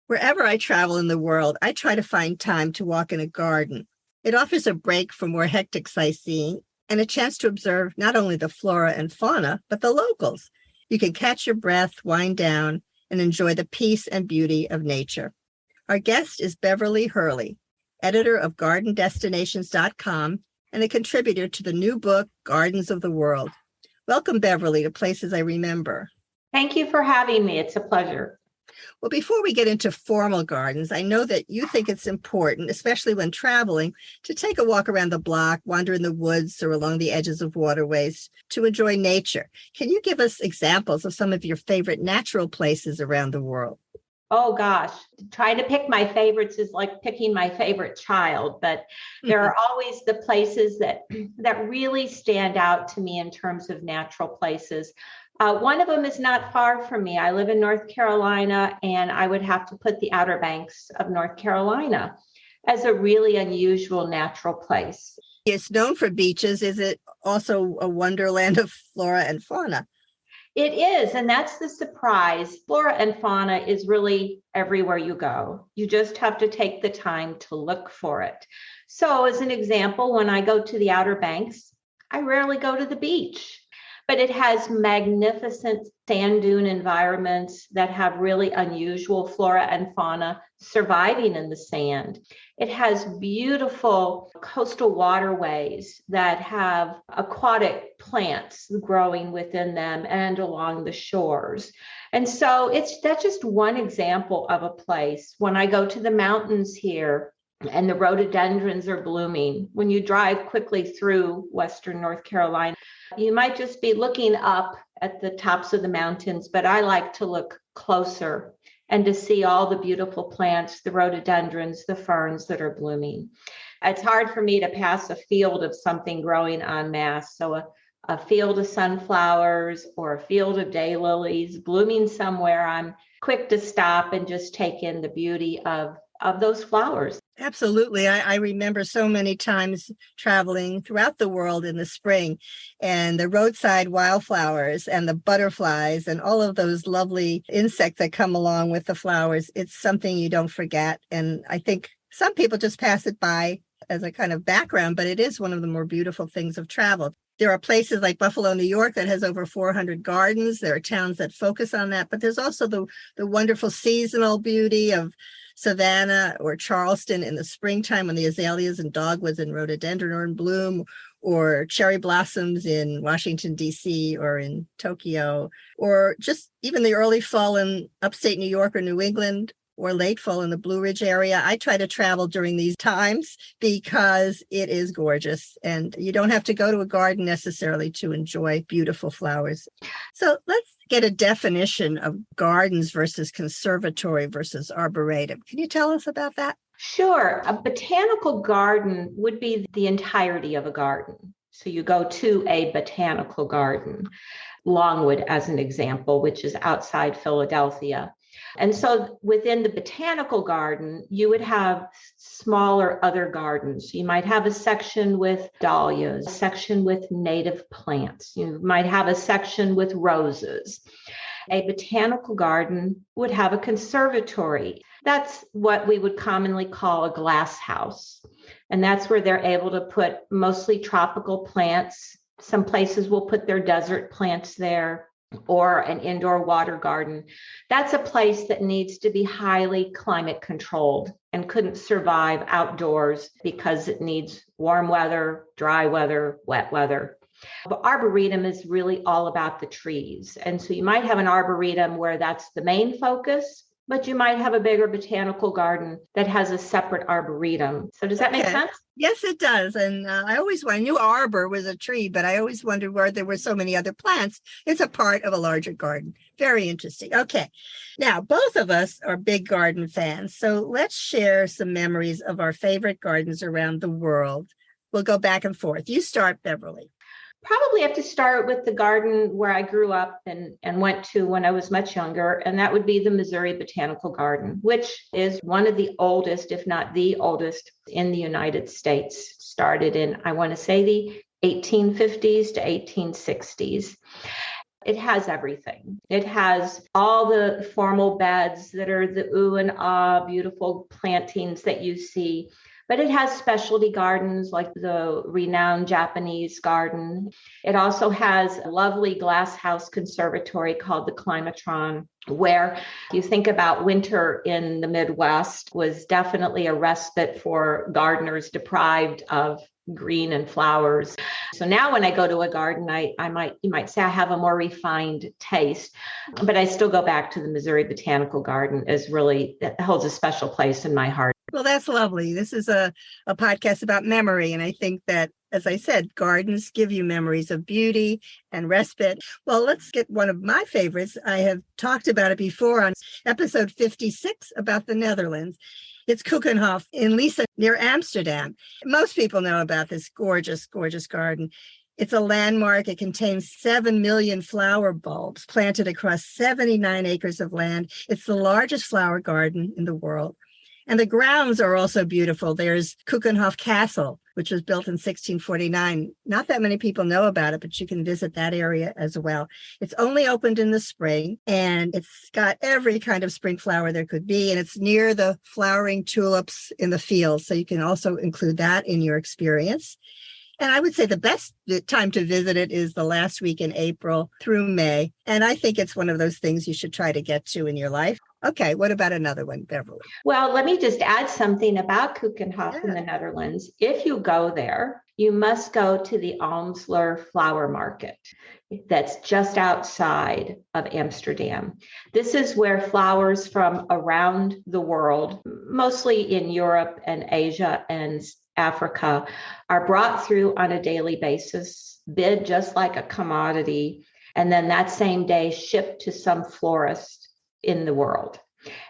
Wherever I travel in the world, I try to find time to walk in a garden. It offers a break from more hectic sightseeing and a chance to observe not only the flora and fauna, but the locals. You can catch your breath, wind down, and enjoy the peace and beauty of nature. Our guest is Beverly Hurley, editor of GardenDestinations.com and a contributor to the new book, Gardens of the World. Welcome, Beverly, to Places I Remember. Thank you for having me. It's a pleasure. Well, before we get into formal gardens, I know that you think it's important, especially when traveling, to take a walk around the block, wander in the woods or along the edges of waterways to enjoy nature. Can you give us examples of some of your favorite natural places around the world? Oh gosh, trying to pick my favorites is like picking my favorite child, but there are always the places that really stand out to me in terms of natural places. One of them is not far from me. I live in North Carolina, and I would have to put the Outer Banks of North Carolina as a really unusual natural place. It's known for beaches. Is it also a wonderland of flora and fauna? It is, and that's the surprise. Flora and fauna is really everywhere you go. You just have to take the time to look for it. So as an example, when I go to the Outer Banks, I rarely go to the beach. But it has magnificent sand dune environments that have really unusual flora and fauna surviving in the sand. It has beautiful coastal waterways that have aquatic plants growing within them and along the shores. And so that's just one example of a place. When I go to the mountains here, and the rhododendrons are blooming. When you drive quickly through Western North Carolina, you might just be looking up at the tops of the mountains, but I like to look closer and to see all the beautiful plants, the rhododendrons, the ferns that are blooming. It's hard for me to pass a field of something growing en masse. So a field of sunflowers or a field of daylilies blooming somewhere, I'm quick to stop and just take in the beauty of those flowers. Absolutely. I remember so many times traveling throughout the world in the spring, and the roadside wildflowers and the butterflies and all of those lovely insects that come along with the flowers. It's something you don't forget. And I think some people just pass it by as a kind of background, but it is one of the more beautiful things of travel. There are places like Buffalo, New York that has over 400 gardens. There are towns that focus on that, but there's also the wonderful seasonal beauty of Savannah or Charleston in the springtime when the azaleas and dogwoods and rhododendron are in bloom, or cherry blossoms in Washington, D.C. or in Tokyo, or just even the early fall in upstate New York or New England, or late fall in the Blue Ridge area. I try to travel during these times because it is gorgeous, and you don't have to go to a garden necessarily to enjoy beautiful flowers. So let's get a definition of gardens versus conservatory versus arboretum. Can you tell us about that? Sure. A botanical garden would be the entirety of a garden. So you go to a botanical garden, Longwood as an example, which is outside Philadelphia. And so within the botanical garden, you would have smaller other gardens. You might have a section with dahlias, a section with native plants. You might have a section with roses. A botanical garden would have a conservatory. That's what we would commonly call a glass house. And that's where they're able to put mostly tropical plants. Some places will put their desert plants there, or an indoor water garden. That's a place that needs to be highly climate controlled and couldn't survive outdoors because it needs warm weather, dry weather, wet weather. But arboretum is really all about the trees. And so you might have an arboretum where that's the main focus, but you might have a bigger botanical garden that has a separate arboretum. So does that make sense? Yes, it does. And I knew arbor was a tree, but I always wondered where there were so many other plants. It's a part of a larger garden. Very interesting. Okay. Now, both of us are big garden fans. So let's share some memories of our favorite gardens around the world. We'll go back and forth. You start, Beverly. Probably have to start with the garden where I grew up and went to when I was much younger, and that would be the Missouri Botanical Garden, which is one of the oldest, if not the oldest, in the United States. Started in, I want to say, the 1850s to 1860s. It has everything. It has all the formal beds that are the ooh and ah, beautiful plantings that you see. But it has specialty gardens like the renowned Japanese garden. It also has a lovely glass house conservatory called the Climatron, where you think about winter in the Midwest was definitely a respite for gardeners deprived of green and flowers. So now when I go to a garden, you might say I have a more refined taste, but I still go back to the Missouri Botanical Garden. It holds a special place in my heart. Well, that's lovely. This is a podcast about memory. And I think that, as I said, gardens give you memories of beauty and respite. Well, let's get one of my favorites. I have talked about it before on episode 56 about the Netherlands. It's Keukenhof in Lisa near Amsterdam. Most people know about this gorgeous, gorgeous garden. It's a landmark. It contains 7 million flower bulbs planted across 79 acres of land. It's the largest flower garden in the world. And the grounds are also beautiful. There's Keukenhof Castle, which was built in 1649. Not that many people know about it, but you can visit that area as well. It's only opened in the spring, and it's got every kind of spring flower there could be. And it's near the flowering tulips in the fields. So you can also include that in your experience. And I would say the best time to visit it is the last week in April through May. And I think it's one of those things you should try to get to in your life. Okay, what about another one, Beverly? Well, let me just add something about Keukenhof in the Netherlands. If you go there, you must go to the Almsler Flower Market that's just outside of Amsterdam. This is where flowers from around the world, mostly in Europe and Asia and Africa, are brought through on a daily basis, bid just like a commodity, and then that same day shipped to some florist in the world.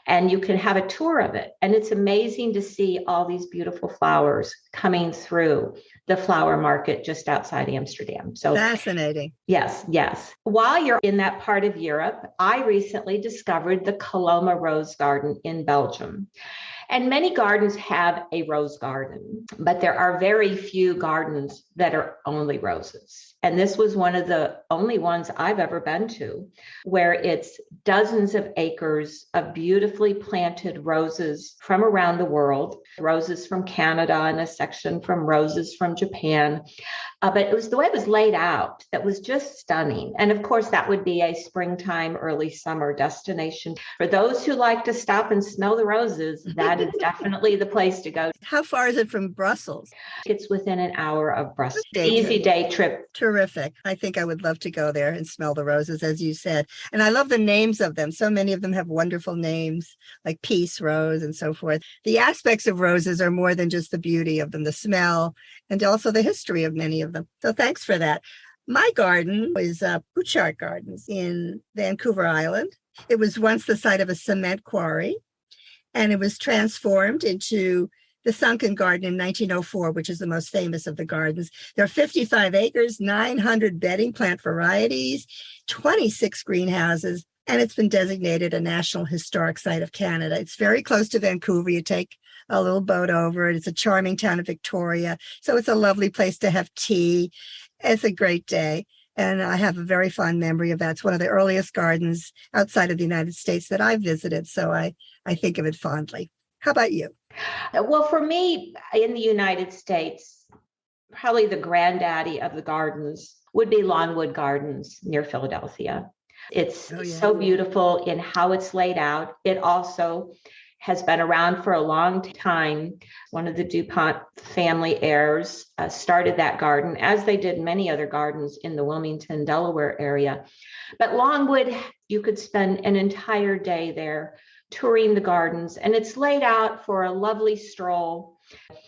And you can have a tour of it. And it's amazing to see all these beautiful flowers coming through the flower market just outside Amsterdam. So fascinating. Yes, yes. While you're in that part of Europe, I recently discovered the Coloma Rose Garden in Belgium. And many gardens have a rose garden, but there are very few gardens that are only roses. And this was one of the only ones I've ever been to, where it's dozens of acres of beautifully planted roses from around the world, roses from Canada and a section from roses from Japan. But it was the way it was laid out that was just stunning. And of course, that would be a springtime, early summer destination. For those who like to stop and smell the roses, that is definitely the place to go. How far is it from Brussels? It's within an hour of Brussels. Easy day trip. Terrific. I think I would love to go there and smell the roses, as you said. And I love the names of them. So many of them have wonderful names, like peace rose and so forth. The aspects of roses are more than just the beauty of them, the smell, and also the history of many of them. So thanks for that. My garden is Bouchard Gardens in Vancouver Island. It was once the site of a cement quarry, and it was transformed into the Sunken Garden in 1904, which is the most famous of the gardens. There are 55 acres, 900 bedding plant varieties, 26 greenhouses, and it's been designated a National Historic Site of Canada. It's very close to Vancouver. You take a little boat over it. It's a charming town of Victoria. So it's a lovely place to have tea. It's a great day. And I have a very fond memory of that. It's one of the earliest gardens outside of the United States that I visited. So I think of it fondly. How about you? Well, for me, in the United States, probably the granddaddy of the gardens would be Longwood Gardens near Philadelphia. It's so beautiful in how it's laid out. It also has been around for a long time. One of the DuPont family heirs started that garden, as they did many other gardens in the Wilmington, Delaware area. But Longwood, you could spend an entire day there touring the gardens, and it's laid out for a lovely stroll.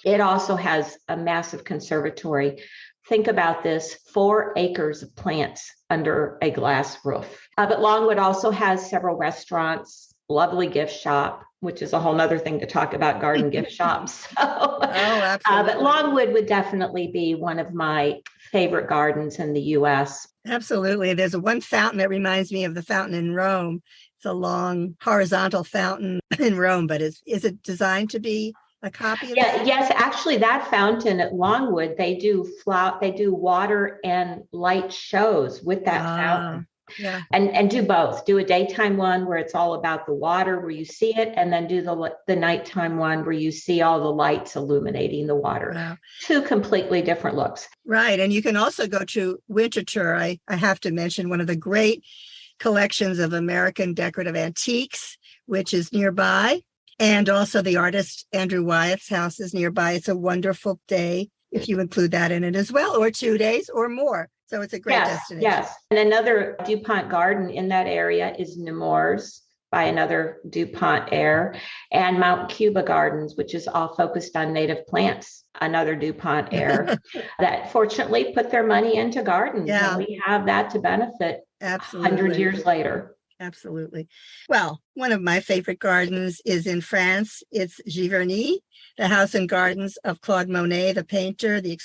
It also has a massive conservatory. Think about this, 4 acres of plants under a glass roof. But Longwood also has several restaurants, lovely gift shop, which is a whole nother thing to talk about, garden gift shops. Absolutely. But Longwood would definitely be one of my favorite gardens in the U.S. Absolutely. There's one fountain that reminds me of the fountain in Rome. It's a long horizontal fountain in Rome, but is it designed to be a copy of that? Yes, actually that fountain at Longwood, they do water and light shows with that fountain. Yeah. And do both. Do a daytime one where it's all about the water, where you see it, and then do the nighttime one where you see all the lights illuminating the water. Wow. Two completely different looks. Right. And you can also go to Winterthur. I have to mention one of the great collections of American decorative antiques, which is nearby. And also the artist Andrew Wyatt's house is nearby. It's a wonderful day if you include that in it as well, or 2 days or more. So it's a great destination. Yes. And another DuPont garden in that area is Nemours by another DuPont heir, and Mount Cuba Gardens, which is all focused on native plants, another DuPont heir that fortunately put their money into gardens. Yeah. And we have that to benefit 100 years later. Absolutely. Well, one of my favorite gardens is in France. It's Giverny, the house and gardens of Claude Monet, the painter, the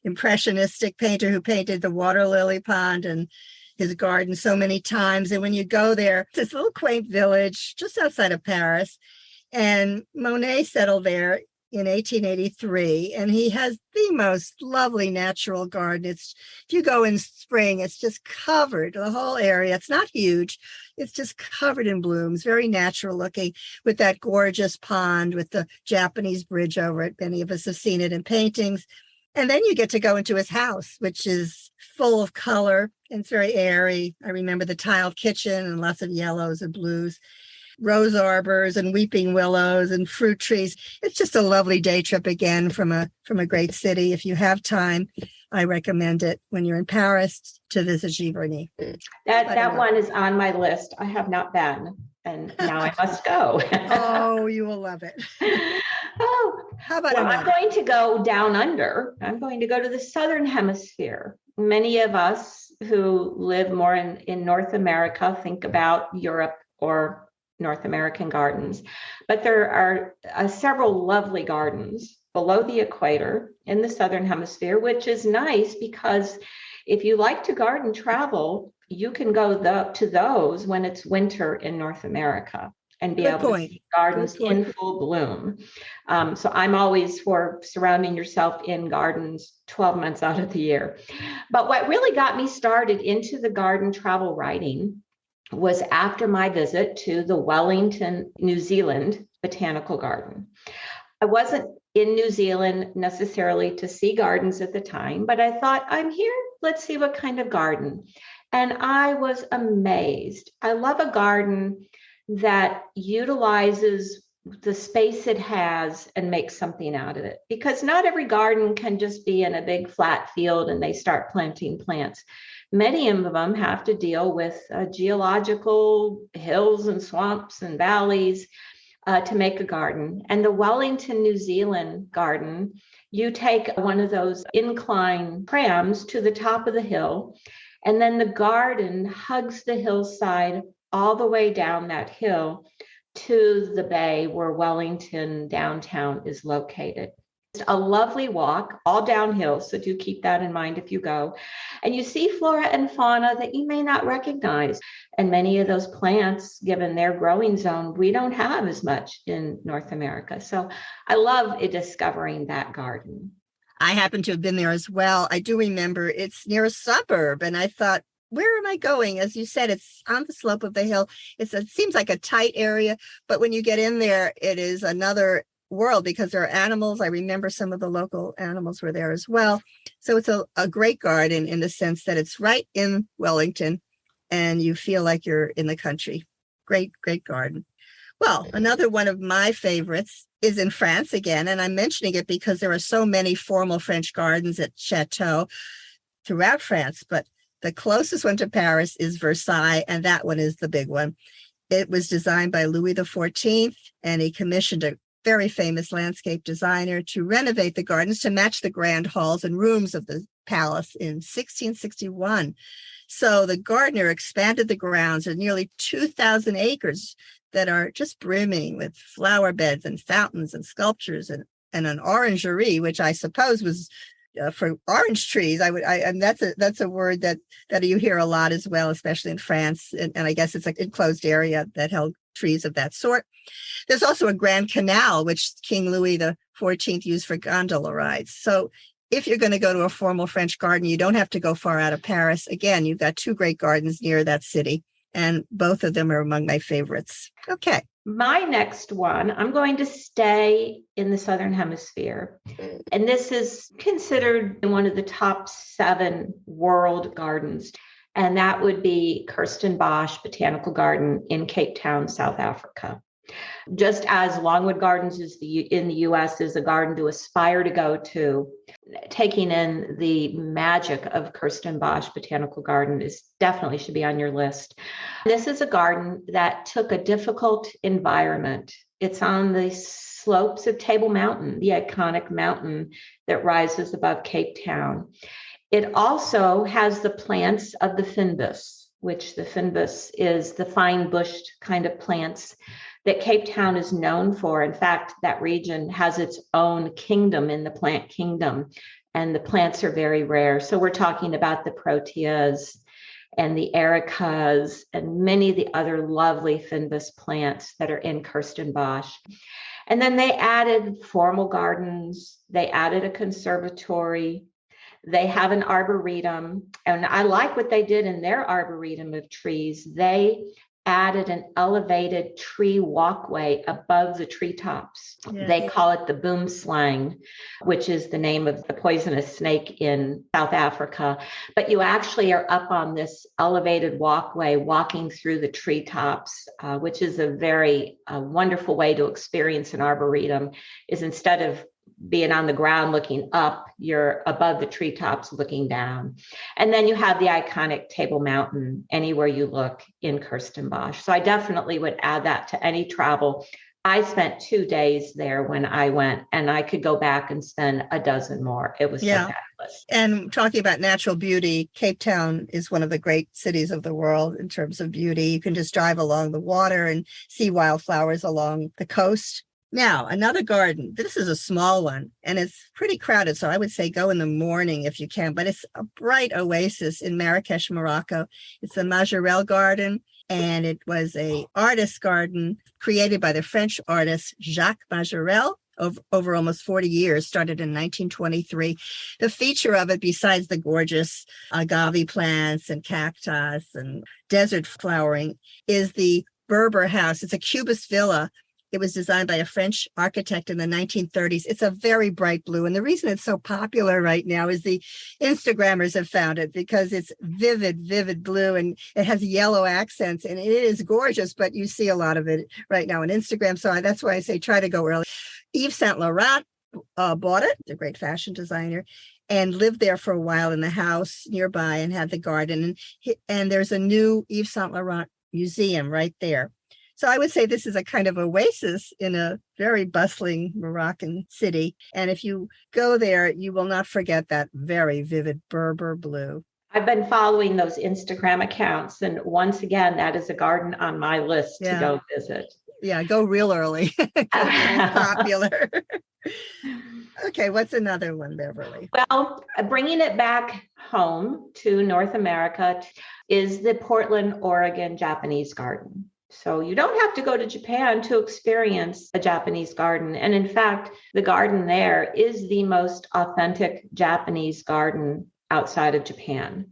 impressionistic painter who painted the water lily pond and his garden so many times. And when you go there, it's this little quaint village just outside of Paris. And Monet settled there in 1883, and he has the most lovely natural garden. If you go in spring, it's just covered, the whole area. It's not huge. It's just covered in blooms, very natural looking, with that gorgeous pond with the Japanese bridge over it. Many of us have seen it in paintings. And then you get to go into his house, which is full of color, and it's very airy. I remember the tiled kitchen and lots of yellows and blues, rose arbors and weeping willows and fruit trees. It's just a lovely day trip again from a great city. If you have time, I recommend it when you're in Paris to visit Giverny. That one is on my list. I have not been, and now I must go. Oh, you will love it. How about I'm going to go down under. I'm going to go to the Southern Hemisphere. Many of us who live more in North America think about Europe or North American gardens, but there are several lovely gardens below the equator in the Southern Hemisphere, which is nice because if you like to garden travel, you can go to those when it's winter in North America and be able to see gardens in full bloom. So I'm always for surrounding yourself in gardens 12 months out of the year. But what really got me started into the garden travel writing was after my visit to the Wellington, New Zealand Botanical Garden. I wasn't in New Zealand necessarily to see gardens at the time, but I thought, I'm here, let's see what kind of garden. And I was amazed. I love a garden that utilizes the space it has and makes something out of it, because not every garden can just be in a big flat field and they start planting plants. Many of them have to deal with geological hills and swamps and valleys to make a garden. And the Wellington, New Zealand garden, you take one of those incline trams to the top of the hill, and then the garden hugs the hillside all the way down that hill to the bay where Wellington downtown is located. It's a lovely walk, all downhill, so do keep that in mind if you go. And you see flora and fauna that you may not recognize. And many of those plants, given their growing zone, we don't have as much in North America. So I love discovering that garden. I happen to have been there as well. I do remember it's near a suburb, and I thought, where am I going? As you said, it's on the slope of the hill. It seems like a tight area, but when you get in there, it is another world because there are animals. I remember some of the local animals were there as well. So it's a great garden in the sense that it's right in Wellington and you feel like you're in the country. Great, great garden. Well, another one of my favorites is in France again, and I'm mentioning it because there are so many formal French gardens at chateaux throughout France, but the closest one to Paris is Versailles, and that one is the big one. It was designed by Louis XIV, and he commissioned a very famous landscape designer to renovate the gardens to match the grand halls and rooms of the palace in 1661. So the gardener expanded the grounds of nearly 2,000 acres that are just brimming with flower beds and fountains and sculptures and an orangery, which I suppose was for orange trees. And that's a word that you hear a lot as well, especially in France. And I guess it's an enclosed area that held trees of that sort. There's also a Grand Canal, which King Louis XIV used for gondola rides. So if you're going to go to a formal French garden, you don't have to go far out of Paris. Again, you've got two great gardens near that city, and both of them are among my favorites. Okay. My next one, I'm going to stay in the Southern Hemisphere. And this is considered one of the top 7 world gardens. And that would be Kirstenbosch Botanical Garden in Cape Town, South Africa. Just as Longwood Gardens in the US is a garden to aspire to go to, taking in the magic of Kirstenbosch Botanical Garden definitely should be on your list. This is a garden that took a difficult environment. It's on the slopes of Table Mountain, the iconic mountain that rises above Cape Town. It also has the plants of the fynbos, which the fynbos is the fine bushed kind of plants that Cape Town is known for. In fact, that region has its own kingdom in the plant kingdom, and the plants are very rare. So we're talking about the proteas and the ericas and many of the other lovely fynbos plants that are in Kirstenbosch. And then they added formal gardens, they added a conservatory, they have an arboretum. And I like what they did in their arboretum of trees. They added an elevated tree walkway above the treetops. Yeah. They call it the boomslang, which is the name of the poisonous snake in South Africa. But you actually are up on this elevated walkway walking through the treetops, which is a very wonderful way to experience an arboretum, is instead of being on the ground looking up, you're above the treetops looking down. And then you have the iconic Table Mountain anywhere you look in Kirstenbosch. So I definitely would add that to any travel. I spent 2 days there when I went, and I could go back and spend a dozen more. It was so fabulous. And talking about natural beauty, Cape Town is one of the great cities of the world in terms of beauty. You can just drive along the water and see wildflowers along the coast. Now, another garden. This is a small one, and it's pretty crowded, so I would say go in the morning if you can, but it's a bright oasis in Marrakesh, Morocco. It's the Majorelle Garden, and it was an artist garden created by the French artist Jacques Majorelle over almost 40 years, started in 1923. The feature of it, besides the gorgeous agave plants and cactus and desert flowering, is the Berber house. It's a Cubist villa. It was designed by a French architect in the 1930s. It's a very bright blue. And the reason it's so popular right now is the Instagrammers have found it because it's vivid blue, and it has yellow accents, and it is gorgeous, but you see a lot of it right now on Instagram. So that's why I say try to go early. Yves Saint Laurent bought it, a great fashion designer, and lived there for a while in the house nearby and had the garden. And there's a new Yves Saint Laurent museum right there. So I would say this is a kind of oasis in a very bustling Moroccan city. And if you go there, you will not forget that very vivid Berber blue. I've been following those Instagram accounts. And once again, that is a garden on my list to go visit. Yeah, go real early. It's popular. Okay, what's another one, Beverly? Well, bringing it back home to North America is the Portland, Oregon Japanese garden. So you don't have to go to Japan to experience a Japanese garden. And in fact, the garden there is the most authentic Japanese garden outside of Japan.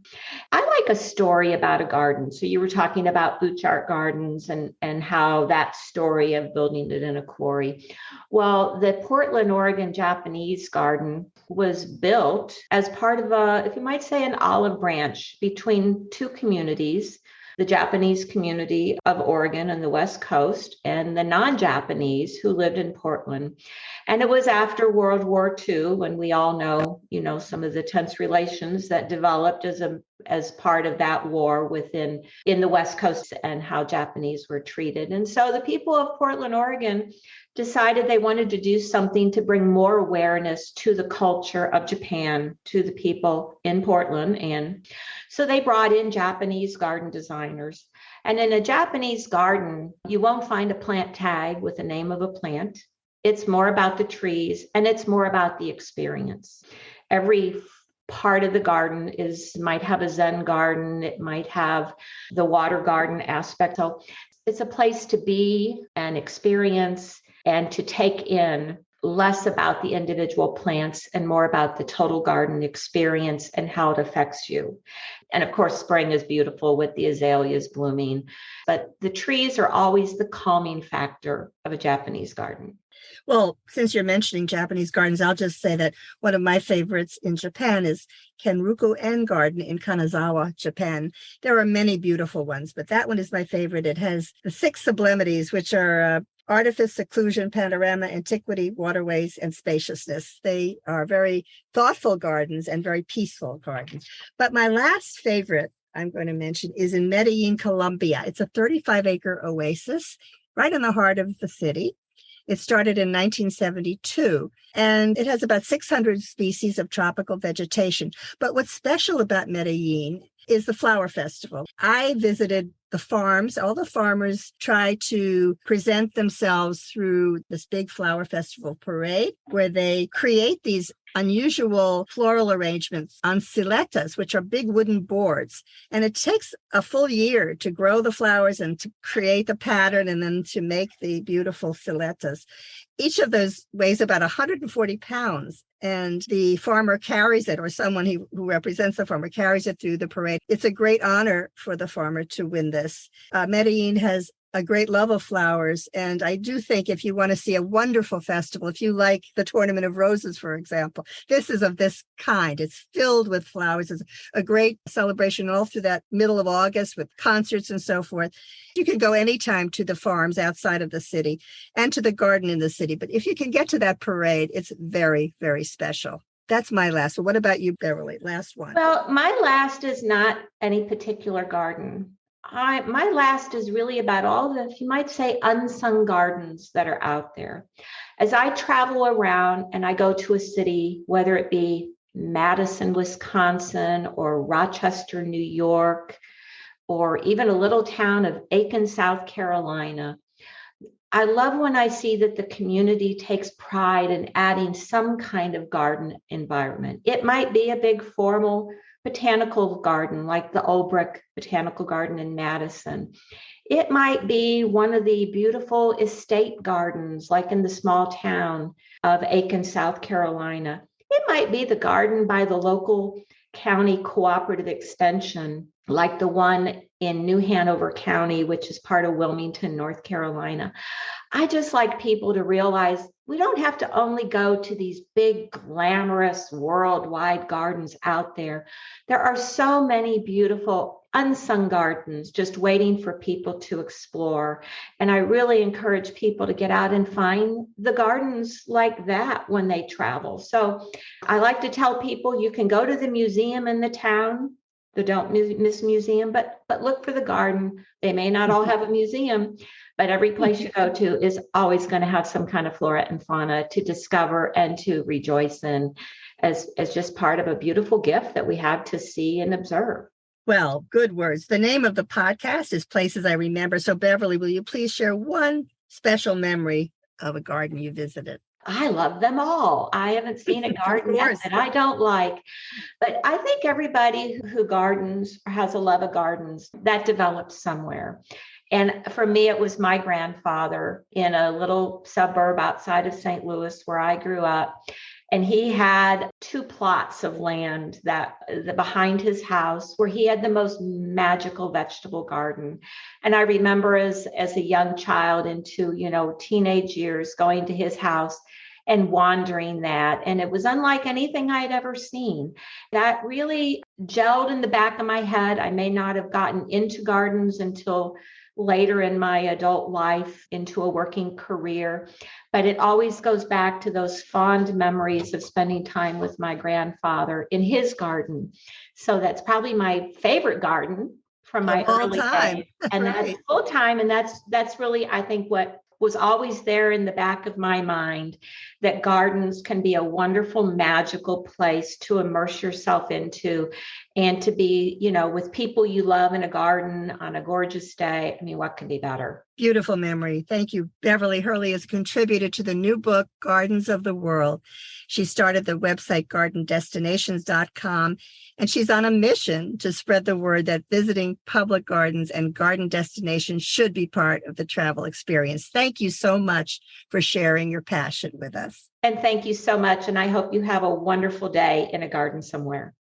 I like a story about a garden. So you were talking about Butchart Gardens and how that story of building it in a quarry. Well, the Portland, Oregon Japanese garden was built as part of if you might say, an olive branch between two communities, the Japanese community of Oregon and the West Coast, and the non-Japanese who lived in Portland. And it was after World War II, when we all know, some of the tense relations that developed as part of that war in the West Coast and how Japanese were treated. And so the people of Portland, Oregon decided they wanted to do something to bring more awareness to the culture of Japan, to the people in Portland. And so they brought in Japanese garden designers. And in a Japanese garden, you won't find a plant tag with the name of a plant. It's more about the trees, and it's more about the experience. Every part of the garden might have a Zen garden. It might have the water garden aspect. So it's a place to be and experience and to take in less about the individual plants and more about the total garden experience and how it affects you. And of course, spring is beautiful with the azaleas blooming, but the trees are always the calming factor of a Japanese garden. Well, since you're mentioning Japanese gardens, I'll just say that one of my favorites in Japan is Kenruku-en Garden in Kanazawa, Japan. There are many beautiful ones, but that one is my favorite. It has the 6 sublimities, which are artifice, seclusion, panorama, antiquity, waterways, and spaciousness. They are very thoughtful gardens and very peaceful gardens. But my last favorite I'm going to mention is in Medellin, Colombia. It's a 35-acre oasis right in the heart of the city. It started in 1972, and it has about 600 species of tropical vegetation. But what's special about Medellin is the flower festival. I visited the farms. All the farmers try to present themselves through this big flower festival parade where they create these unusual floral arrangements on siletas, which are big wooden boards. And it takes a full year to grow the flowers and to create the pattern and then to make the beautiful siletas. Each of those weighs about 140 pounds. And the farmer carries it, or someone who represents the farmer carries it through the parade. It's a great honor for the farmer to win this. Medellin has a great love of flowers. And I do think if you want to see a wonderful festival, if you like the Tournament of Roses, for example, this is of this kind. It's filled with flowers. It's a great celebration all through that middle of August with concerts and so forth. You can go anytime to the farms outside of the city and to the garden in the city. But if you can get to that parade, it's very, very special. That's my last. So what about you, Beverly? Last one. Well, my last is not any particular garden. My last is really about all the, you might say, unsung gardens that are out there. As I travel around and I go to a city, whether it be Madison, Wisconsin, or Rochester, New York, or even a little town of Aiken, South Carolina, I love when I see that the community takes pride in adding some kind of garden environment. It might be a big formal botanical garden like the Olbrich Botanical Garden in Madison. It might be one of the beautiful estate gardens like in the small town of Aiken, South Carolina. It might be the garden by the local county cooperative extension like the one in New Hanover County, which is part of Wilmington, North Carolina. I just like people to realize we don't have to only go to these big, glamorous, worldwide gardens out there. There are so many beautiful unsung gardens just waiting for people to explore. And I really encourage people to get out and find the gardens like that when they travel. So I like to tell people you can go to the museum in the town, the Don't Miss Museum, but look for the garden. They may not all have a museum, but every place you go to is always going to have some kind of flora and fauna to discover and to rejoice in as just part of a beautiful gift that we have to see and observe. Well, good words. The name of the podcast is Places I Remember. So Beverly, will you please share one special memory of a garden you visited? I love them all. I haven't seen a garden yet that I don't like, but I think everybody who gardens or has a love of gardens, that develops somewhere. And for me, it was my grandfather in a little suburb outside of St. Louis where I grew up. And he had 2 plots of land that behind his house where he had the most magical vegetable garden. And I remember as a young child into, teenage years going to his house and wandering that. And it was unlike anything I had ever seen. That really gelled in the back of my head. I may not have gotten into gardens until later in my adult life into a working career. But it always goes back to those fond memories of spending time with my grandfather in his garden. So that's probably my favorite garden from my early days. And right. That's full time. And that's really, I think, what was always there in the back of my mind, that gardens can be a wonderful, magical place to immerse yourself into and to be, with people you love in a garden on a gorgeous day. I mean, what can be better? Beautiful memory. Thank you. Beverly Hurley has contributed to the new book, Gardens of the World. She started the website gardendestinations.com, and she's on a mission to spread the word that visiting public gardens and garden destinations should be part of the travel experience. Thank you so much for sharing your passion with us. And thank you so much. And I hope you have a wonderful day in a garden somewhere.